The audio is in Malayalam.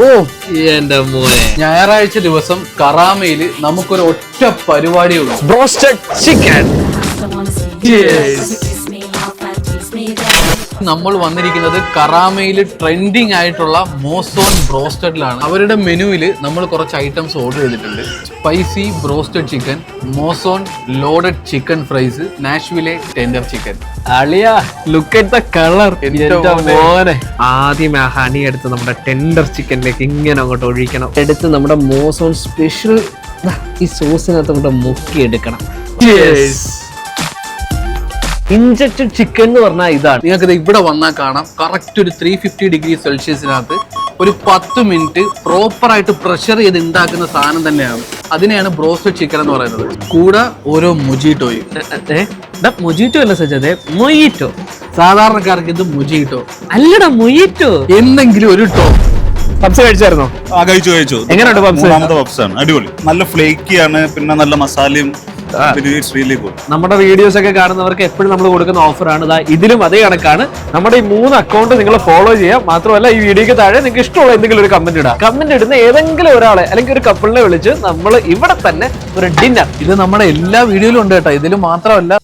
ഓ എന്റെ മോനെ, ഞായറാഴ്ച ദിവസം കറാമയില് നമുക്കൊരു ഒറ്റ പരിപാടിയുള്ളൂ, ബ്രോസ്റ്റഡ് ചിക്കൻ. നമ്മൾ വന്നിരിക്കുന്നത് കറാമയിൽ ട്രെൻഡിങ് ആയിട്ടുള്ള മോസോൺ ബ്രോസ്റ്റഡിലാണ്. അവരുടെ മെനുവിൽ നമ്മൾ കുറച്ച് ഐറ്റംസ് ഓർഡർ ചെയ്തിട്ടുണ്ട്. സ്പൈസി ബ്രോസ്റ്റഡ് ചിക്കൻ, മോസോൺ loaded chicken fries, Nashville tender chicken. അളിയ, ലുക്ക് അറ്റ് ദ കളർ. മോനെ, ആദ്യം ആ ഹണി എടുത്ത് നമ്മുടെ ടെൻഡർ ചിക്കനിലേക്ക് ഇങ്ങനെ അങ്ങോട്ട് ഒഴിക്കണം. എടുത്ത് നമ്മുടെ മോസോൺ സ്പെഷ്യൽ ഈ സോസിനകത്ത് അങ്ങോട്ട് മുക്കി എടുക്കണം. ഇൻജക്റ്റഡ് ചിക്കൻ എന്ന് പറഞ്ഞാൽ ഇതാണ്. നിങ്ങൾക്ക് ഇവിടെ വന്നാൽ കാണാം, കറക്റ്റ് ഒരു 350 ഡിഗ്രി സെൽഷ്യസിനകത്ത് ഒരു 10 മിനിറ്റ് പ്രോപ്പർ ആയിട്ട് പ്രഷർ ചെയ്ത് ഉണ്ടാക്കുന്ന സാധനം തന്നെയാണ്. അതിനെയാണ് ബ്രോസ്റ്റഡ് ചിക്കൻ എന്ന് പറയുന്നത്. കൂടെ ഓരോ മൊജിറ്റോയും. മൊജിറ്റോ അല്ല സജ്ജതെ, മൊയ്റ്റോ. സാധാരണക്കാർക്ക് ഇത് മൊജിറ്റോ അല്ലടാ, മൊയ്റ്റോ. എന്തെങ്കിലും ഒരു ടോപ്പ്. പബ്സ് കഴിച്ചായിരുന്നോ? കഴിച്ചു. എങ്ങനെയുണ്ട് പബ്സ്? മൂന്നാമത്തെ പബ്സ് ആണ്, അടിപൊളി. നല്ല ഫ്ലേക്കി ആണ്, പിന്നെ നല്ല മസാലയും. നമ്മുടെ വീഡിയോസ് ഒക്കെ കാണുന്നവർക്ക് എപ്പോഴും നമ്മൾ കൊടുക്കുന്ന ഓഫറാണ്. ഇതിലും അതേ കണക്കാണ്. നമ്മുടെ ഈ 3 അക്കൗണ്ട് നിങ്ങൾ ഫോളോ ചെയ്യാം. മാത്രമല്ല, ഈ വീഡിയോക്ക് താഴെ നിങ്ങൾക്ക് ഇഷ്ടമുള്ള എന്തെങ്കിലും ഒരു കമന്റ് ഇടാം. കമന്റ് ഇടുന്ന ഏതെങ്കിലും ഒരാളെ അല്ലെങ്കിൽ ഒരു കപ്പിളിനെ വിളിച്ച് നമ്മൾ ഇവിടെ തന്നെ ഒരു ഡിന്നർ. ഇത് നമ്മുടെ എല്ലാ വീഡിയോയിലും ഉണ്ട് കേട്ടോ, ഇതിൽ മാത്രമല്ല.